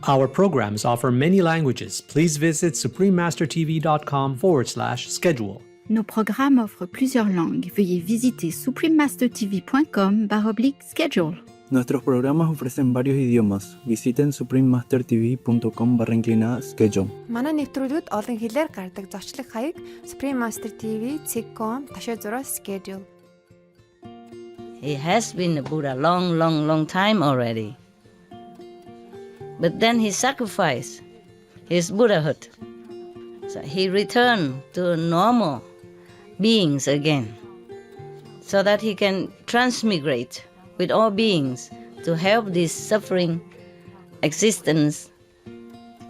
Our programs offer many languages. Please visit suprememastertv.com/schedule. Nos programmes offrent plusieurs langues. Veuillez visiter suprememastertv.com/schedule. Nuestros programas ofrecen varios idiomas. Visiten suprememastertv.com/schedule. Манай нэвтрүүлгүүд олон хэлээр гардаг зочлог хаяг suprememastertv.com/schedule. He has been a Buddha long time already. But then he sacrificed his Buddhahood. So he returned to normal beings again, so that he can transmigrate with all beings to help this suffering existence,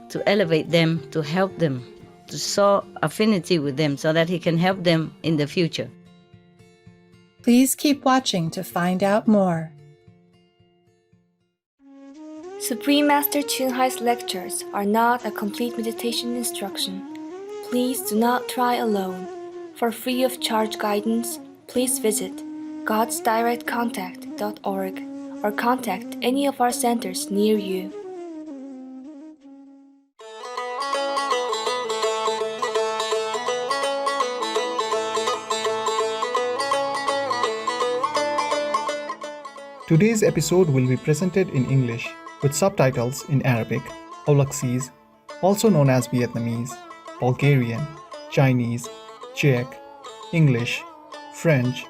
to elevate them, to help them, to sow affinity with them, so that he can help them in the future. Please keep watching to find out more. Supreme Master Chunhai's lectures are not a complete meditation instruction. Please do not try alone. For free of charge guidance, please visit godsdirectcontact.org or contact any of our centers near you. Today's episode will be presented in English with subtitles in Arabic, Aulacese, also known as Vietnamese, Bulgarian, Chinese, Czech, English, French,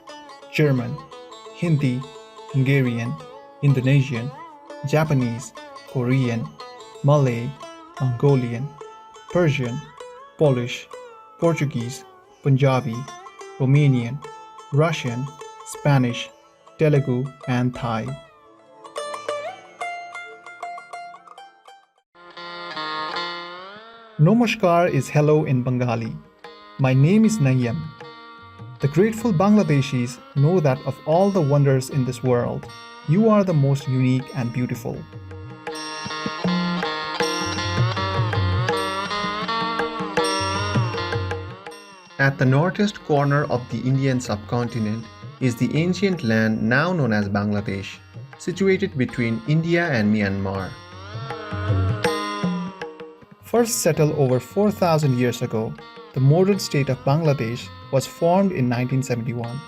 German, Hindi, Hungarian, Indonesian, Japanese, Korean, Malay, Mongolian, Persian, Polish, Portuguese, Punjabi, Romanian, Russian, Spanish, Telugu, and Thai. Namaskar is hello in Bengali. My name is Nayyam. The grateful Bangladeshis know that of all the wonders in this world, you are the most unique and beautiful. At the northeast corner of the Indian subcontinent is the ancient land now known as Bangladesh, situated between India and Myanmar. First settled over 4,000 years ago, the modern state of Bangladesh was formed in 1971.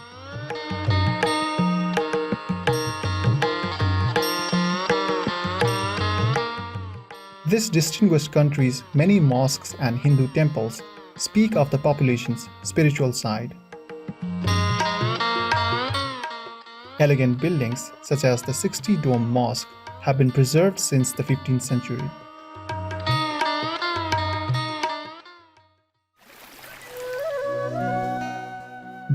This distinguished country's many mosques and Hindu temples speak of the population's spiritual side. Elegant buildings such as the 60-dome mosque have been preserved since the 15th century.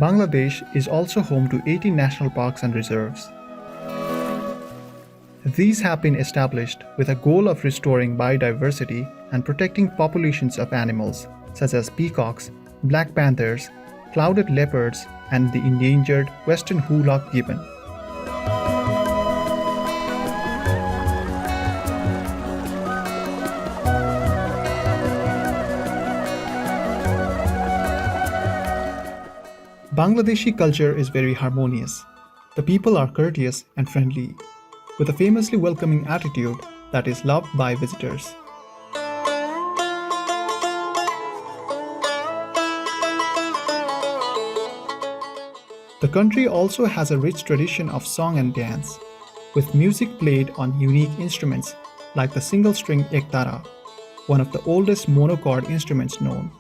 Bangladesh is also home to 80 national parks and reserves. These have been established with a goal of restoring biodiversity and protecting populations of animals such as peacocks, black panthers, clouded leopards, and the endangered western hoolock gibbon. Bangladeshi culture is very harmonious. The people are courteous and friendly, with a famously welcoming attitude that is loved by visitors. The country also has a rich tradition of song and dance, with music played on unique instruments like the single-string ektara, one of the oldest monochord instruments known.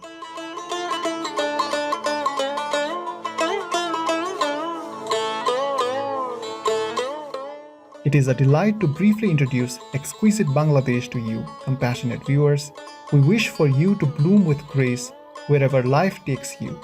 It is a delight to briefly introduce exquisite Bangladesh to you, compassionate viewers. We wish for you to bloom with grace wherever life takes you.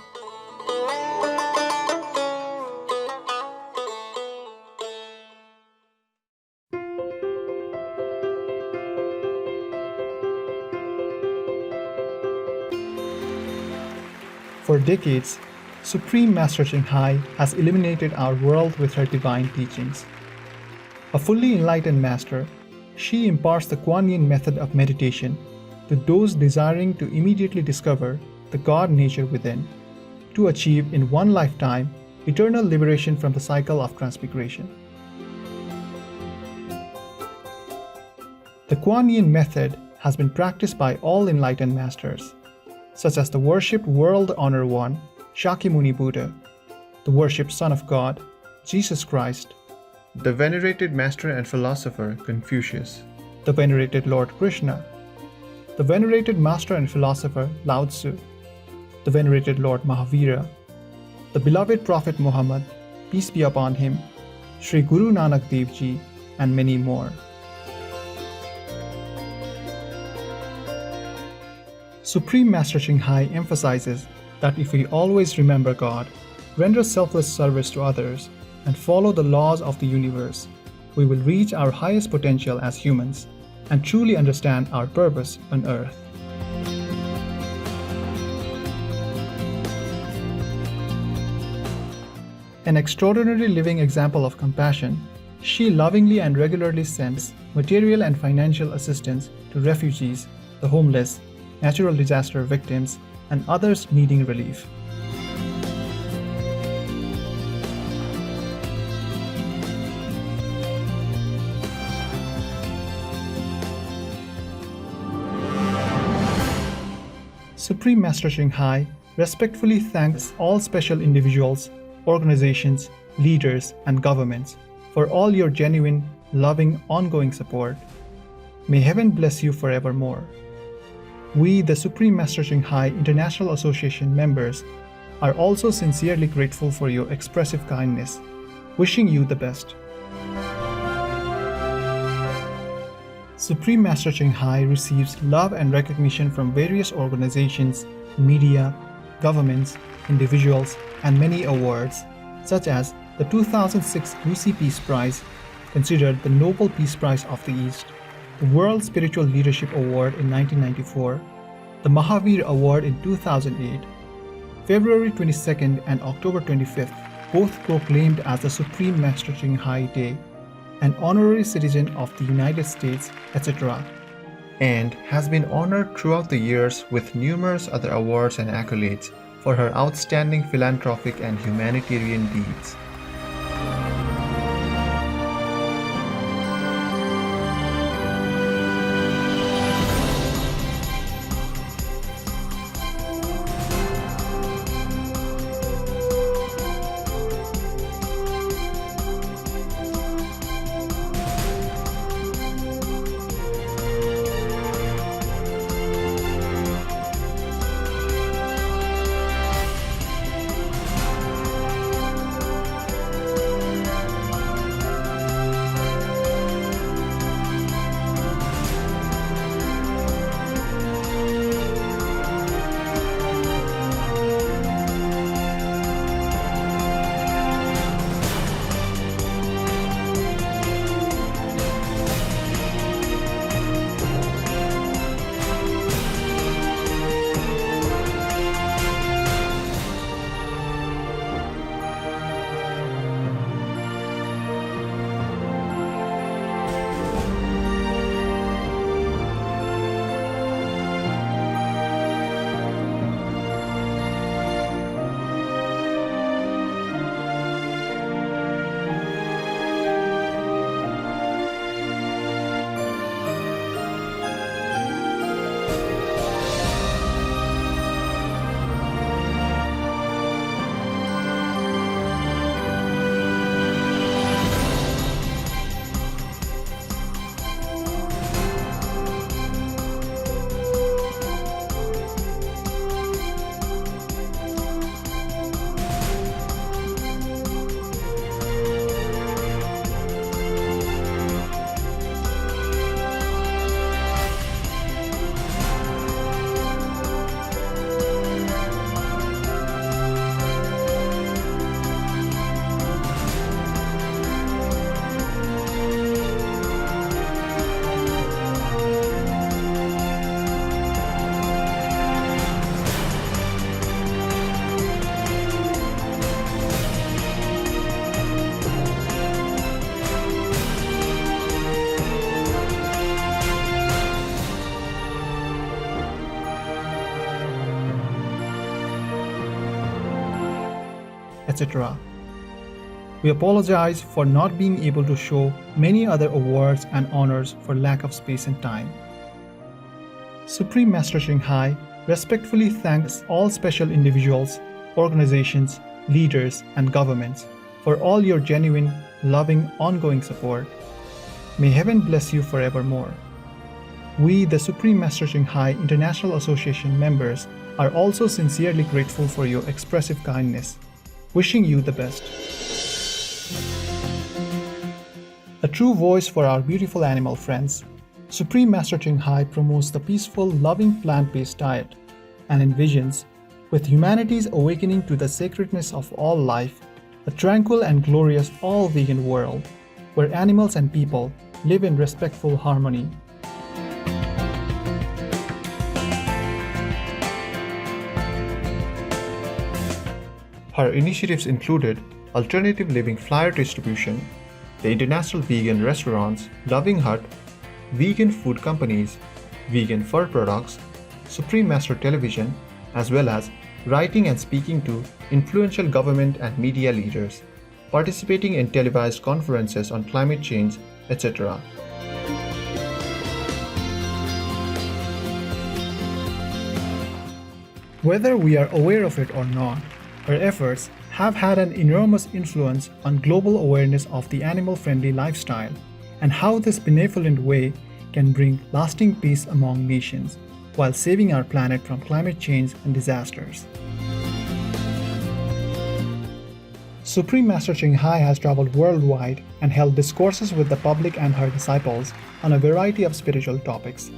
For decades, Supreme Master Chunhai has illuminated our world with her divine teachings. A fully enlightened master, she imparts the Kuan Yin method of meditation to those desiring to immediately discover the God nature within, to achieve in one lifetime eternal liberation from the cycle of transmigration. The Kuan Yin method has been practiced by all enlightened masters, such as the worshipped World Honor One, Shakyamuni Buddha, the worshipped Son of God, Jesus Christ, the venerated master and philosopher Confucius, the venerated Lord Krishna, the venerated master and philosopher Lao Tzu, the venerated Lord Mahavira, the beloved Prophet Muhammad, peace be upon him, Sri Guru Nanak Dev Ji, and many more. Supreme Master Ching Hai emphasizes that if we always remember God, render selfless service to others, and follow the laws of the universe, we will reach our highest potential as humans and truly understand our purpose on earth. An extraordinary living example of compassion, she lovingly and regularly sends material and financial assistance to refugees, the homeless, natural disaster victims, and others needing relief. Supreme Master Ching Hai respectfully thanks all special individuals, organizations, leaders, and governments for all your genuine, loving, ongoing support. May heaven bless you forevermore. We, the Supreme Master Ching Hai International Association members, are also sincerely grateful for your expressive kindness, wishing you the best. Supreme Master Ching Hai receives love and recognition from various organizations, media, governments, individuals, and many awards, such as the 2006 Lucy Peace Prize, considered the Nobel Peace Prize of the East, the World Spiritual Leadership Award in 1994, the Mahavir Award in 2008, February 22nd and October 25th, both proclaimed as the Supreme Master Ching Hai Day, an honorary citizen of the United States, etc., and has been honored throughout the years with numerous other awards and accolades for her outstanding philanthropic and humanitarian deeds. etc. We apologize for not being able to show many other awards and honors for lack of space and time. Supreme Master Ching Hai respectfully thanks all special individuals, organizations, leaders, and governments for all your genuine, loving, ongoing support. May heaven bless you forevermore. We, the Supreme Master Ching Hai International Association members, are also sincerely grateful for your expressive kindness, wishing you the best. A true voice for our beautiful animal friends, Supreme Master Ching Hai promotes the peaceful, loving plant-based diet and envisions, with humanity's awakening to the sacredness of all life, a tranquil and glorious all-vegan world, where animals and people live in respectful harmony. Her initiatives included alternative living flyer distribution, the International Vegan Restaurants, Loving Hut, vegan food companies, vegan fur products, Supreme Master Television, as well as writing and speaking to influential government and media leaders, participating in televised conferences on climate change, etc. Whether we are aware of it or not, her efforts have had an enormous influence on global awareness of the animal-friendly lifestyle and how this benevolent way can bring lasting peace among nations while saving our planet from climate change and disasters. Supreme Master Ching Hai has traveled worldwide and held discourses with the public and her disciples on a variety of spiritual topics.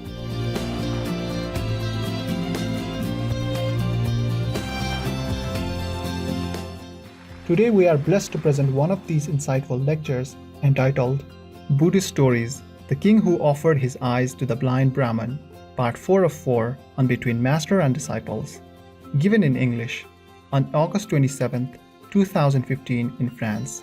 Today we are blessed to present one of these insightful lectures entitled Buddhist Stories, The King Who Offered His Eyes to the Blind Brahmin, Part 4 of 4 on Between Master and Disciples, given in English on August 27, 2015 in France.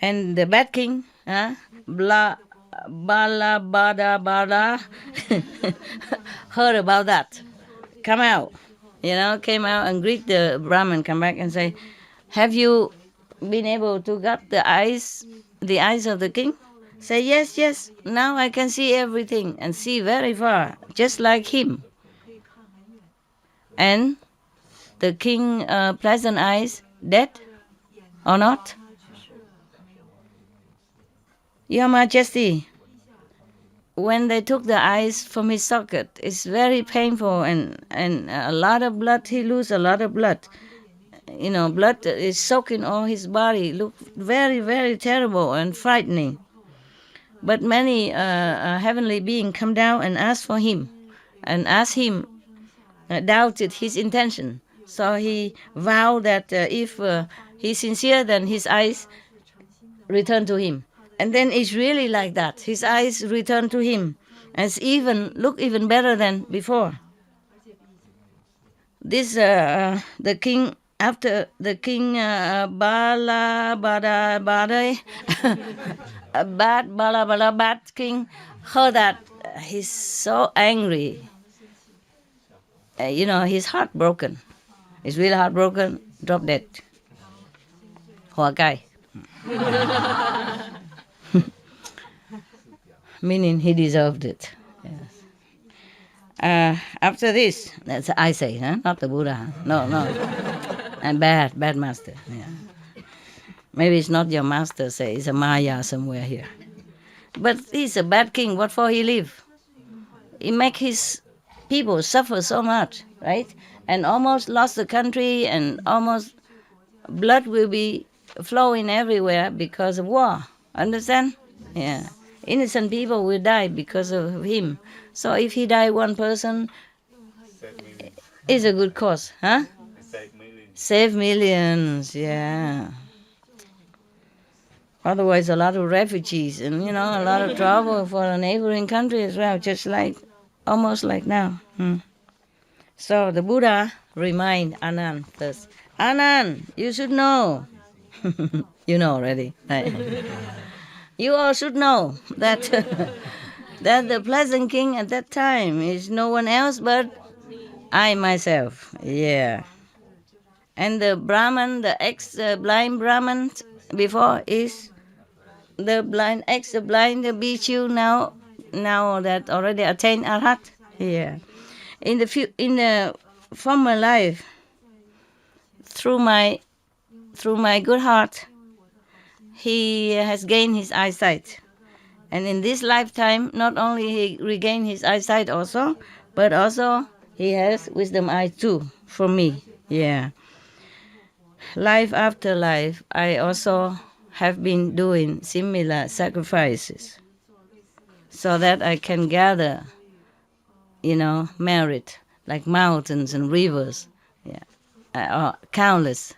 And the bad king, bala bada, heard about that. Come out, came out and greet the Brahmin, come back and say, have you been able to get the eyes of the king? Say, yes, now I can see everything and see very far, just like him. And the king pleasant eyes, dead or not? Your Majesty, when they took the eyes from his socket, it's very painful and a lot of blood, he lose a lot of blood. Blood is soaking all his body, look very, very terrible and frightening. But many heavenly beings come down and ask for him, and ask him, doubted his intention. So he vowed that if he's sincere, then his eyes return to him. And then it's really like that. His eyes return to him, and look even better than before. This the king, after the king bad king heard that, he's so angry. He's heartbroken. He's really heartbroken. Drop dead. Hoa Kai. Meaning he deserved it. Yes. After this, that's I say, not the Buddha. No. And bad master. Yeah. Maybe it's not your master, say it's a Maya somewhere here. But he's a bad king. What for he live? He make his people suffer so much, right? And almost lost the country, and almost blood will be flowing everywhere because of war. Understand? Yeah. Innocent people will die because of him. So if he die one person, it's a good cause, Save millions, yeah. Otherwise, a lot of refugees and, a lot of trouble for a neighboring country as well, almost like now. So the Buddha remind Anand first, Anand, you should know. You know already. Right? You all should know that that the pleasant king at that time is no one else but I myself. Yeah. And the Brahman, the ex-blind Brahman before is the blind, ex-blind Bhikshu now that already attained Arhat. Yeah. In the former life, through my good heart, he has gained his eyesight. And in this lifetime, not only he regained his eyesight also, but also he has wisdom eye too for me. Yeah. Life after life, I also have been doing similar sacrifices so that I can gather, merit like mountains and rivers, countless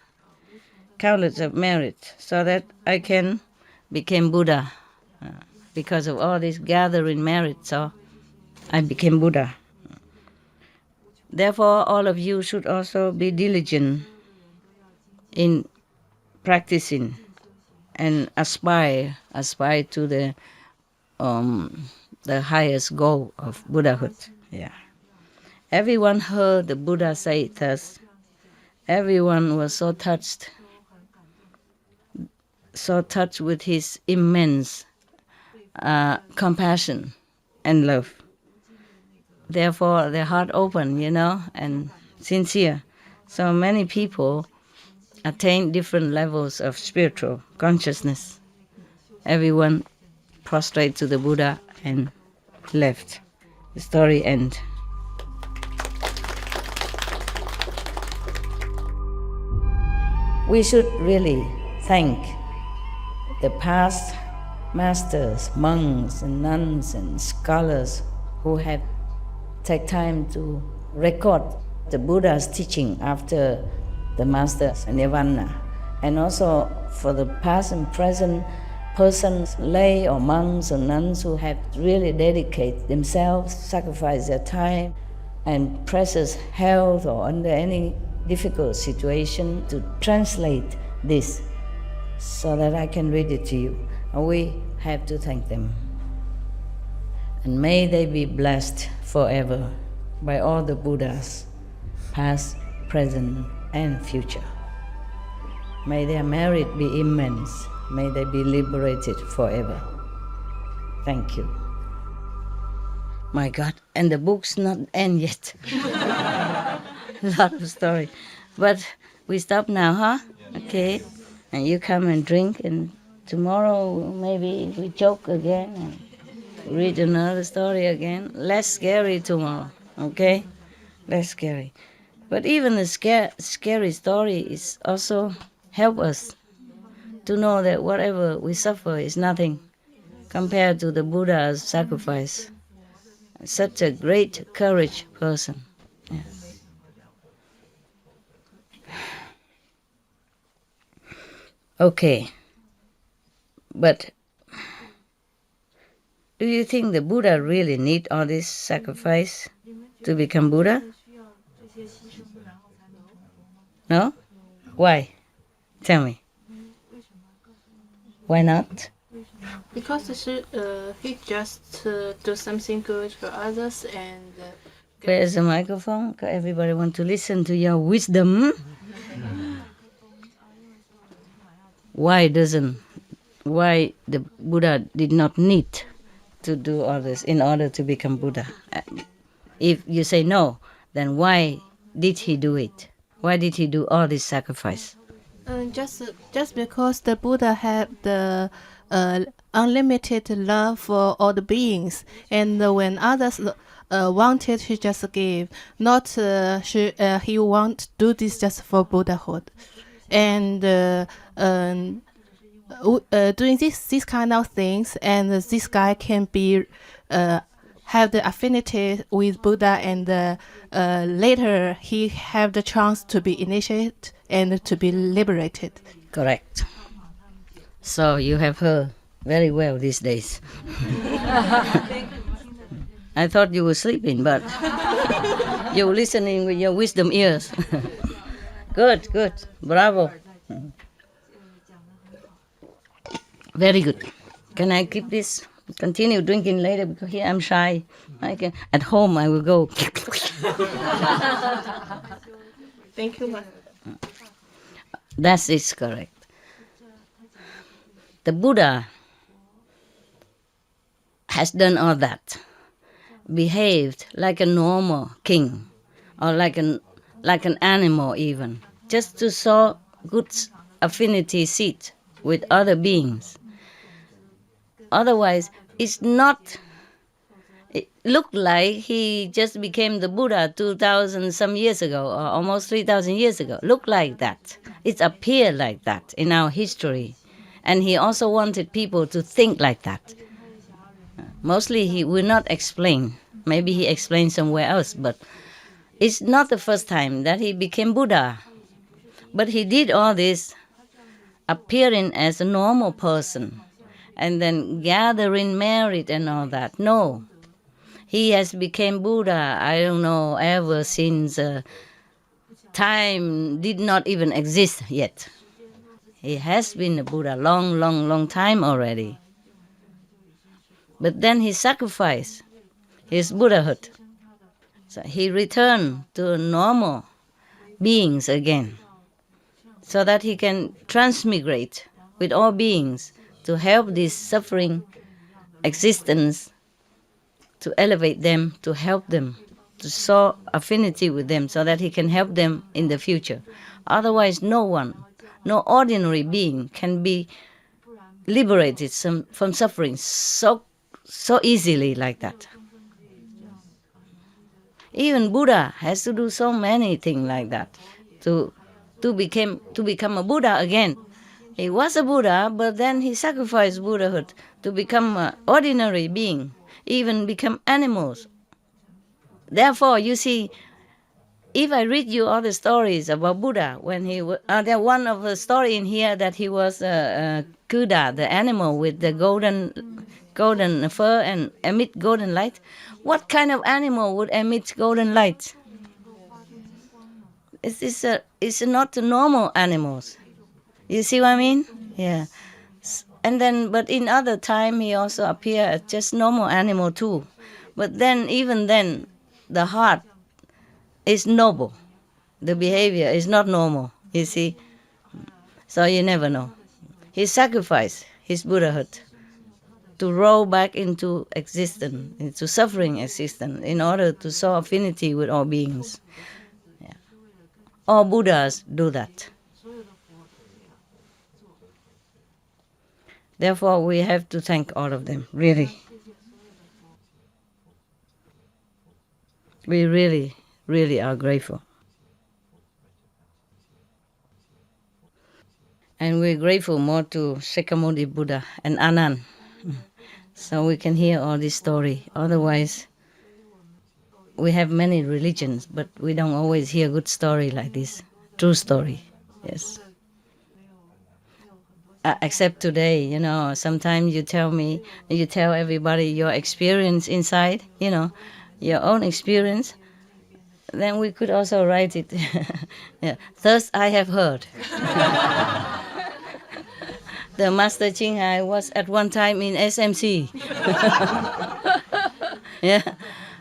of merit, so that I can become Buddha. Because of all this gathering merit, so I became Buddha. Therefore, all of you should also be diligent in practicing and aspire to the highest goal of Buddhahood. Yeah. Everyone heard the Buddha say thus. Everyone was so touched with his immense compassion and love. Therefore, their heart open, and sincere. So many people attain different levels of spiritual consciousness. Everyone prostrate to the Buddha and left. The story ends. We should really thank the past masters, monks and nuns and scholars who have taken time to record the Buddha's teaching after the master's nirvana, and also for the past and present persons, lay or monks or nuns who have really dedicated themselves, sacrificed their time and precious health or under any difficult situation to translate this so that I can read it to you. And we have to thank them. And may they be blessed forever by all the Buddhas, past, present, and future. May their merit be immense. May they be liberated forever. Thank you. My God, and the book's not end yet. Lot of story. But we stop now, huh? Okay. And you come and drink, and tomorrow maybe we joke again and read another story again. Less scary tomorrow, okay? Less scary. But even the scary story is also help us to know that whatever we suffer is nothing compared to the Buddha's sacrifice. Such a great courage person. Yeah. Okay, but do you think the Buddha really need all this sacrifice to become Buddha? No? Why? Tell me. Why not? Because he just do something good for others and... Where's the microphone? Everybody want to listen to your wisdom. Why the Buddha did not need to do all this in order to become Buddha? If you say no, then why did he do it? Why did he do all this sacrifice? Just because the Buddha had the unlimited love for all the beings, and when others wanted, he just gave. Not he want to do this just for Buddhahood. And doing this kind of things, and this guy can be have the affinity with Buddha, and later he have the chance to be initiated and to be liberated. Correct. So you have heard very well these days. I thought you were sleeping, but you're listening with your wisdom ears. Good, good. Bravo. Very good. Can I keep this? Continue drinking later because here I'm shy. I can. At home I will go. Thank you. That is correct. The Buddha has done all that, behaved like a normal king, or like an animal even, just to sow good affinity seed with other beings. Otherwise, it's not. It looked like he just became the Buddha 2,000 some years ago, or almost 3,000 years ago. Looked like that. It appeared like that in our history. And he also wanted people to think like that. Mostly he will not explain. Maybe he explained somewhere else, but it's not the first time that he became Buddha. But he did all this appearing as a normal person and then gathering merit and all that. No. He has become Buddha, I don't know, ever since time did not even exist yet. He has been a Buddha long, long, long time already. But then he sacrificed his Buddhahood. So he returned to normal beings again, so that he can transmigrate with all beings to help this suffering existence, to elevate them, to help them, to sow affinity with them, so that he can help them in the future. Otherwise, no one, no ordinary being can be liberated from suffering so easily like that. Even Buddha has to do so many things like that to become a Buddha again. He was a Buddha, but then he sacrificed Buddhahood to become an ordinary being, even become animals. Therefore, you see, if I read you all the stories about Buddha, when he there one of the story in here that he was Kuda, the animal with the golden fur and emit golden light. What kind of animal would emit golden light? It's not the normal animals. You see what I mean? Yeah. And then, but in other time, he also appeared as just normal animal too. But then, even then, the heart is noble. The behavior is not normal, you see. So you never know. He sacrificed his Buddhahood to roll back into existence, into suffering existence, in order to sow affinity with all beings. Yeah. All Buddhas do that. Therefore, we have to thank all of them, really. We really, really are grateful. And we're grateful more to Shakyamuni Buddha and Anand, so we can hear all this story. Otherwise, we have many religions, but we don't always hear good story like this. True story, yes. Except today, you know, sometimes you tell everybody your experience inside, you know, your own experience. Then we could also write it. Yeah. Thus I have heard. The Master Ching Hai was at one time in SMC. Yeah.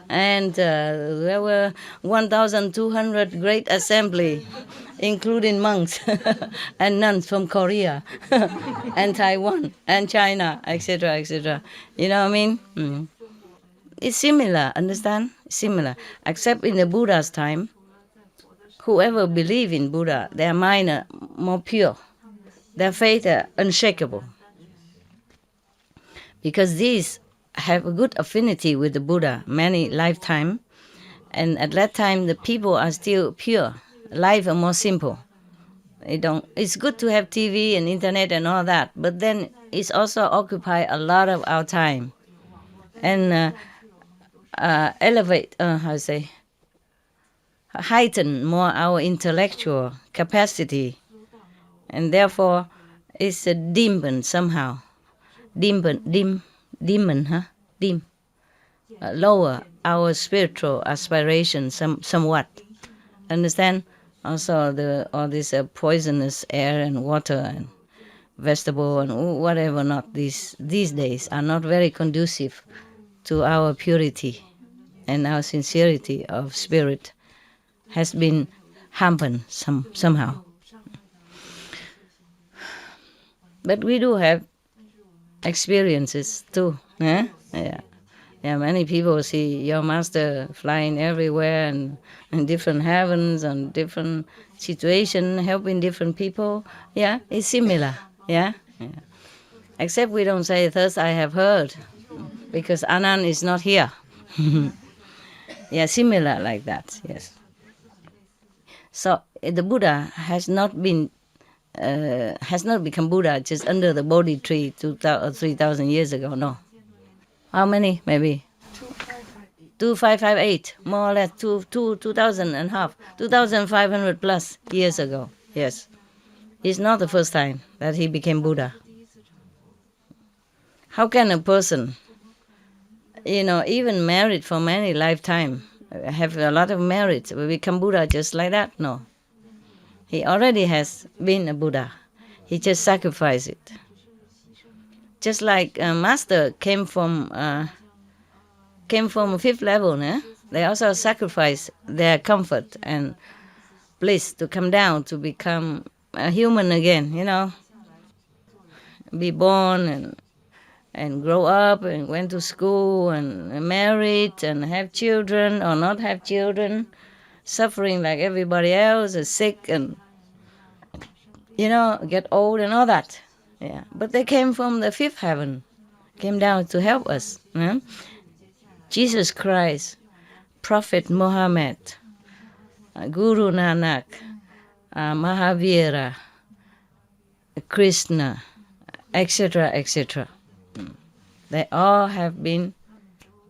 And there were 1,200 great assembly, including monks and nuns from Korea and Taiwan and China, etc., etc. You know what I mean? Mm. It's similar, understand? Similar. Except in the Buddha's time, whoever believe in Buddha, their mind are more pure. Their faith are unshakable. Because these have a good affinity with the Buddha many lifetime, and at that time the people are still pure. Life are more simple. It's good to have TV and internet and all that, but then it's also occupy a lot of our time and heighten more our intellectual capacity, and therefore it's a dimmed somehow. Lower our spiritual aspiration somewhat. Understand? Also, all this poisonous air and water and vegetable and whatever not these days are not very conducive to our purity and our sincerity of spirit. Has been hampered somehow. But we do have experiences too. Yeah. Many people see your master flying everywhere and in different heavens and different situations, helping different people. Yeah, it's similar. Yeah. Except we don't say, thus I have heard, because Anand is not here. Yeah, similar like that. Yes. So the Buddha has not become Buddha just under the Bodhi tree 2,000 or 3,000 years ago. No. How many? Maybe 2558, more or less 2,000 and half, 2,500 plus years ago. Yes, it's not the first time that he became Buddha. How can a person, even married for many lifetime, have a lot of merit, become Buddha just like that? No. He already has been a Buddha. He just sacrificed it. Just like a master came from fifth level, they also sacrificed their comfort and bliss to come down to become a human again, be born and grow up and went to school and married and have children or not have children, suffering like everybody else, is sick and, get old and all that. Yeah, but they came from the fifth heaven, came down to help us. Jesus Christ, Prophet Muhammad, Guru Nanak, Mahavira, Krishna, etc., etc. They all have been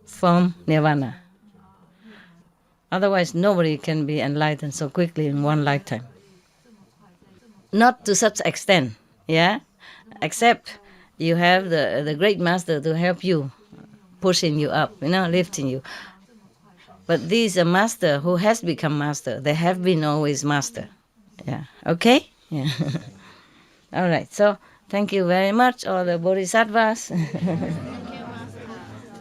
from Nirvana. Otherwise, nobody can be enlightened so quickly in one lifetime. Not to such extent, yeah? Except you have the great master to help you, pushing you up, lifting you. But these are master who has become master. They have been always master. Yeah, okay? Yeah. All right, so thank you very much, all the bodhisattvas.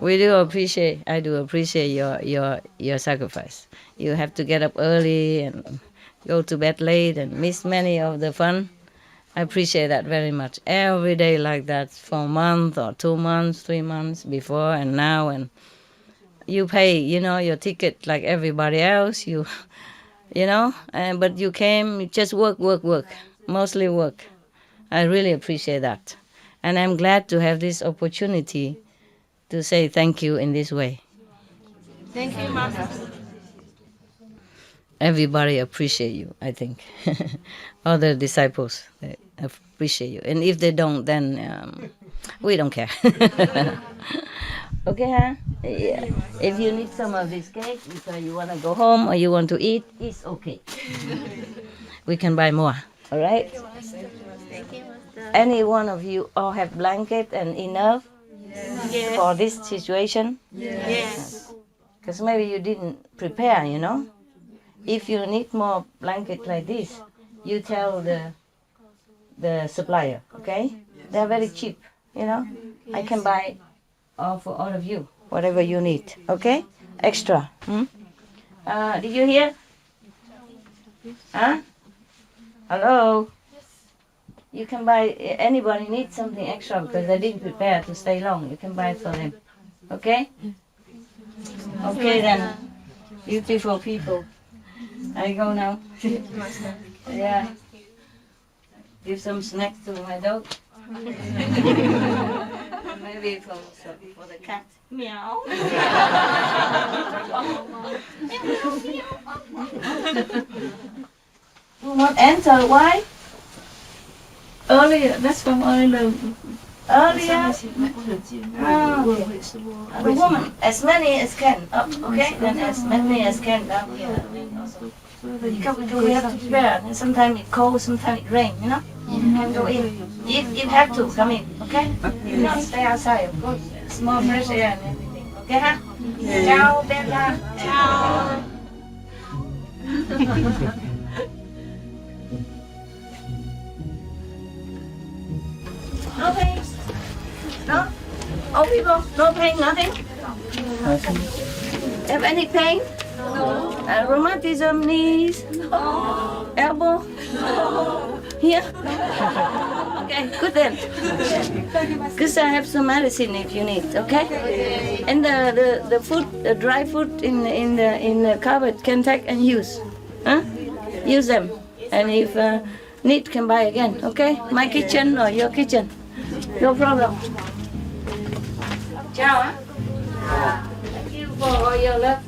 I do appreciate your sacrifice. You have to get up early and go to bed late and miss many of the fun. I appreciate that very much. Every day like that for a month or 2 months, 3 months before and now. And you pay, your ticket like everybody else. But you came, you just work, mostly work. I really appreciate that. And I'm glad to have this opportunity to say thank you in this way. Thank you, Master. Everybody appreciate you, I think. All the disciples, they appreciate you. And if they don't, then we don't care. Okay, huh? Yeah. If you need some of this cake because you want to go home or you want to eat, it's okay. We can buy more, all right? Any one of you all have blanket and enough for this situation? Yes. Because maybe you didn't prepare, If you need more blanket like this, you tell the supplier, okay? They're very cheap, I can buy all for all of you, whatever you need, okay? Extra. Did you hear? Huh? Hello? You can buy, anybody needs something extra because they didn't prepare to stay long. You can buy it for them, okay? Okay then, beautiful people. I go now. Yeah. Give some snacks to my dog. Maybe for the cat. Meow. Do not enter. Why? Earlier. That's from earlier. Earlier. The woman, as many as can. Up, okay? Then as many as can down here. Because we have to prepare. And sometimes it's cold, sometimes it rains, You can go in. If have to, come in, okay? If not, stay outside. Good, small fresh air and everything. Okay, huh? Ciao, Bella. Ciao. No pain? No? All people? No pain, nothing? Have any pain? No. Rheumatism, knees? No. Elbow? No. Here? Okay, good then. Because I have some medicine if you need, okay? And the food, the dry food in the cupboard can take and use. Huh? Use them. And if need, can buy again, okay? My kitchen or your kitchen. No problem. Ciao, huh? Thank you for all your love.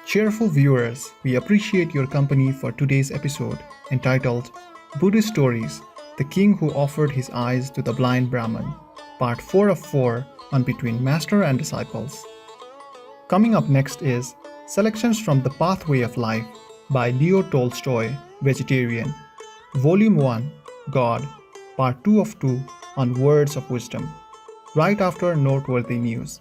Cheerful viewers, we appreciate your company for today's episode entitled Buddhist Stories, The King Who Offered His Eyes to the Blind Brahmin, Part 4 of 4 on Between Master and Disciples. Coming up next is Selections from The Pathway of Life by Leo Tolstoy, Vegetarian, Volume 1, God, Part 2 of 2 on Words of Wisdom, right after noteworthy news.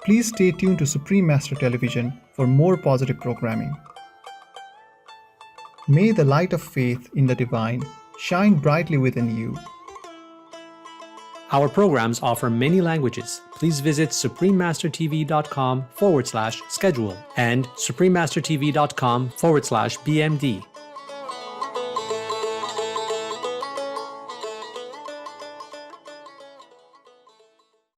Please stay tuned to Supreme Master Television for more positive programming. May the light of faith in the divine shine brightly within you. Our programs offer many languages. Please visit suprememastertv.com/schedule and suprememastertv.com/BMD.